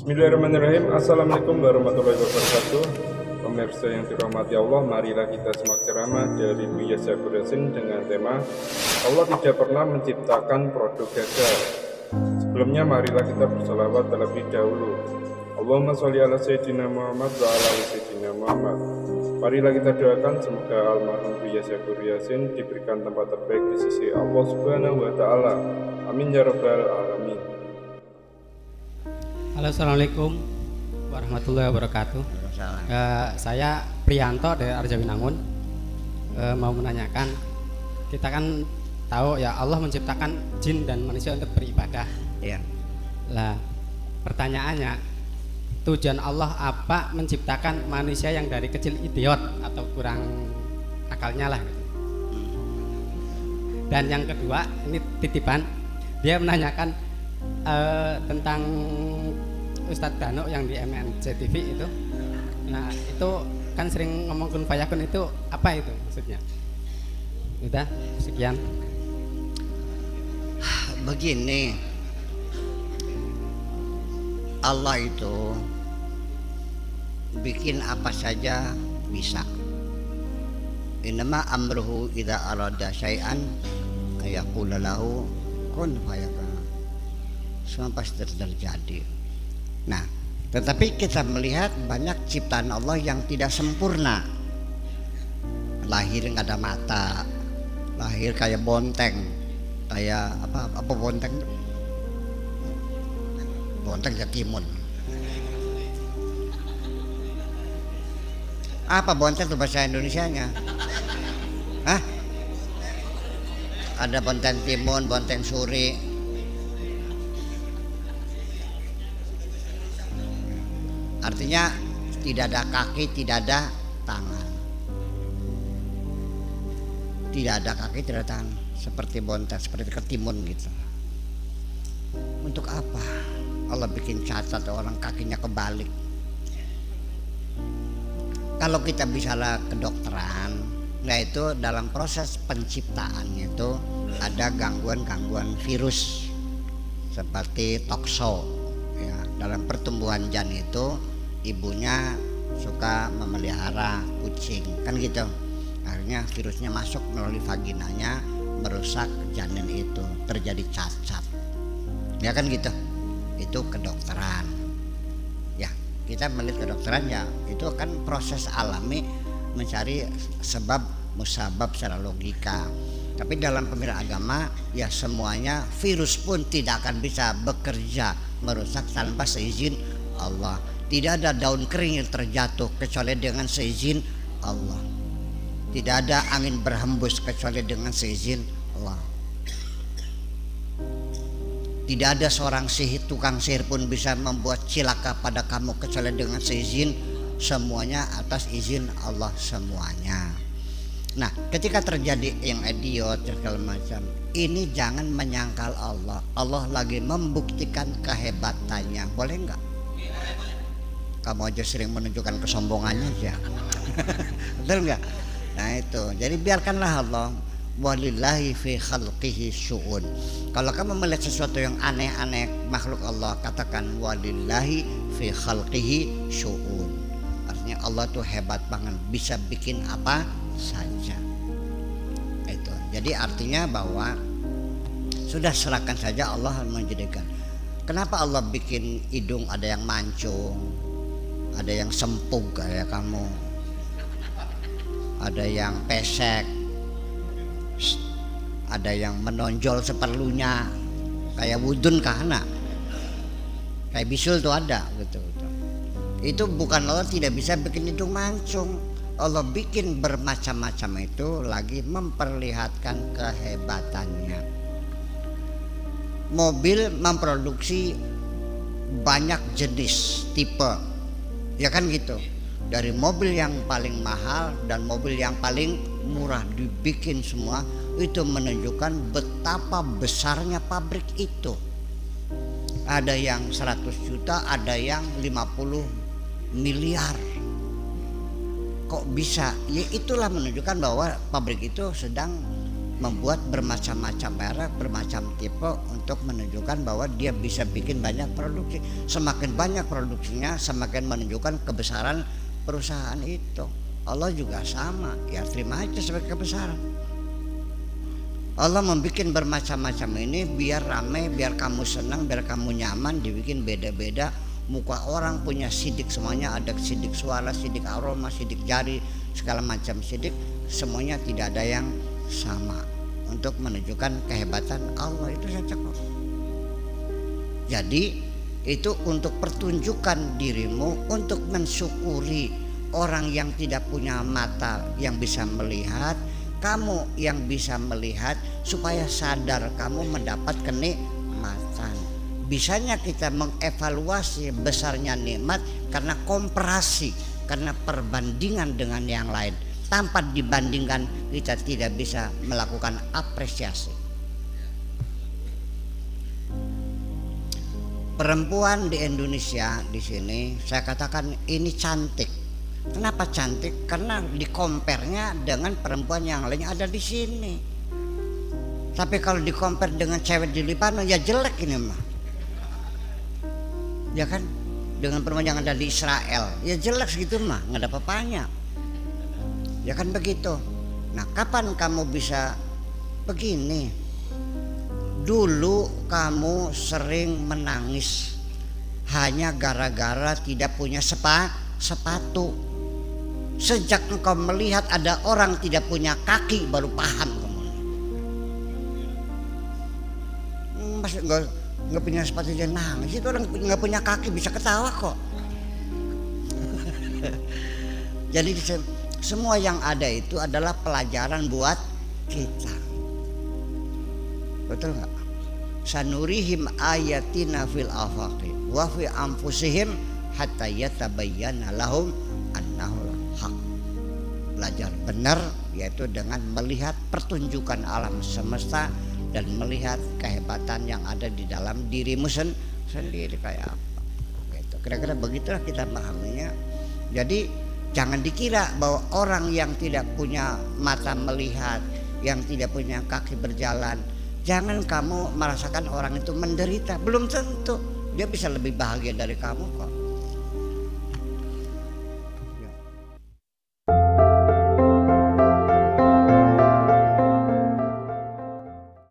Bismillahirrahmanirrahim. Assalamualaikum warahmatullahi wabarakatuh. Pemirsa yang dirahmati Allah, marilah kita simak ceramah dari Buya Syakur Yasin dengan tema Allah tidak pernah menciptakan produk gagal. Sebelumnya marilah kita berselawat terlebih dahulu. Allahumma sholli ala Sayyidina Muhammad wa ala ali Sayyidina Muhammad. Marilah kita doakan semoga almarhum Buya Syakur Yasin diberikan tempat terbaik di sisi Allah Subhanahu wa taala. Amin ya rabbal alamin. Halo, assalamualaikum warahmatullahi wabarakatuh. Saya Priyanto dari Arjawinangun. Mau menanyakan, kita kan tahu ya Allah menciptakan jin dan manusia untuk beribadah. Iya. Lah, pertanyaannya, tujuan Allah apa menciptakan manusia yang dari kecil idiot atau kurang akalnya lah gitu. Dan yang kedua, ini titipan, dia menanyakan tentang Ustadz Dano yang di MNC TV itu. Nah, itu kan sering ngomong kun fayakun, itu apa itu maksudnya? Udah, sekian. Begini, Allah itu bikin apa saja bisa. Innama amruhu idza arada syai'an ayaqula lahu kun fayakun. Semua pasti terjadi. Nah, tetapi kita melihat banyak ciptaan Allah yang tidak sempurna. Lahir nggak ada mata, lahir kayak bonteng, kayak apa bonteng? Bonteng jatimun. Apa bonteng itu bahasa Indonesianya? Hah? Ada bonteng timun, bonteng suri. Artinya tidak ada kaki, tidak ada tangan. Tidak ada kaki, tidak ada tangan. Seperti bonteng, seperti ketimun gitu. Untuk apa Allah bikin cacat orang kakinya kebalik? Kalau kita bicara kedokteran, nah itu dalam proses penciptaannya itu ada gangguan-gangguan virus seperti tokso. Ya, dalam pertumbuhan janin itu ibunya suka memelihara kucing, kan gitu. Akhirnya virusnya masuk melalui vaginanya, merusak janin itu, terjadi cacat. Ya kan gitu. Itu kedokteran. Ya, kita melihat kedokteran ya, itu kan proses alami mencari sebab musabab secara logika. Tapi dalam pemikiran agama ya semuanya, virus pun tidak akan bisa bekerja merusak tanpa seizin Allah. Tidak ada daun kering yang terjatuh kecuali dengan seizin Allah. Tidak ada angin berhembus kecuali dengan seizin Allah. Tidak ada seorang tukang sihir pun bisa membuat cilaka pada kamu kecuali dengan seizin. Semuanya atas izin Allah semuanya. Nah, ketika terjadi yang idiot segala macam, ini jangan menyangkal Allah. Allah lagi membuktikan kehebatannya. Boleh enggak? Kamu aja sering menunjukkan kesombongannya aja. Betul enggak? Nah itu. Jadi biarkanlah Allah. Walillahi fi khalqihi syu'un. Kalau kamu melihat sesuatu yang aneh-aneh makhluk Allah, katakan walillahi fi khalqihi syu'un. Artinya Allah tuh hebat banget, bisa bikin apa saja. Itu. Jadi artinya bahwa sudah serahkan saja Allah menjadikan. Kenapa Allah bikin hidung ada yang mancung, ada yang sempug kayak kamu, ada yang pesek, ada yang menonjol seperlunya kayak wudun kahana, kayak bisul tuh ada gitu. Itu bukan Allah tidak bisa bikin hidung mancung. Allah bikin bermacam-macam itu lagi memperlihatkan kehebatannya. Mobil memproduksi banyak jenis tipe, ya kan gitu. Dari mobil yang paling mahal dan mobil yang paling murah dibikin semua, itu menunjukkan betapa besarnya pabrik itu. Ada yang 100 juta, ada yang 50 miliar. Kok bisa? Ya itulah menunjukkan bahwa pabrik itu sedang membuat bermacam-macam merek, bermacam tipe untuk menunjukkan bahwa dia bisa bikin banyak produksi. Semakin banyak produksinya, semakin menunjukkan kebesaran perusahaan itu. Allah juga sama, ya terima aja sebagai kebesaran. Allah membuat bermacam-macam ini biar ramai, biar kamu senang, biar kamu nyaman, dibikin beda-beda. Muka orang punya sidik, semuanya ada sidik suara, sidik aroma, sidik jari, segala macam sidik, semuanya tidak ada yang sama untuk menunjukkan kehebatan Allah itu saja kok. Jadi itu untuk pertunjukan dirimu, untuk mensyukuri orang yang tidak punya mata yang bisa melihat, kamu yang bisa melihat, supaya sadar kamu mendapat kenikmatan. Bisanya kita mengevaluasi besarnya nikmat karena komparasi, karena perbandingan dengan yang lain. Tanpa dibandingkan kita tidak bisa melakukan apresiasi. Perempuan di Indonesia di sini saya katakan ini cantik. Kenapa cantik? Karena dikompernya dengan perempuan yang lain ada di sini. Tapi kalau dikompar dengan cewek di Libanon ya jelek ini mah. Ya kan, dengan perempuan yang ada di Israel ya jelek segitu mah, nggak ada apa-apanya. Ya kan begitu. Nah, kapan kamu bisa begini? Dulu kamu sering menangis hanya gara-gara tidak punya sepatu. Sejak engkau melihat ada orang tidak punya kaki baru paham kamu. Mas nggak punya sepatu dia nangis, itu orang nggak punya kaki bisa ketawa kok. Jadi semua yang ada itu adalah pelajaran buat kita, betul nggak? Sanurihim ayatina fil afaqi wa fi anfusihim hatta yatabayyana lahum annahu haq. Belajar benar yaitu dengan melihat pertunjukan alam semesta dan melihat kehebatan yang ada di dalam dirimu sendiri kayak apa. Gitu. Kira-kira begitulah kita memahaminya. Jadi jangan dikira bahwa orang yang tidak punya mata melihat, yang tidak punya kaki berjalan, jangan kamu merasakan orang itu menderita. Belum tentu dia bisa lebih bahagia dari kamu kok.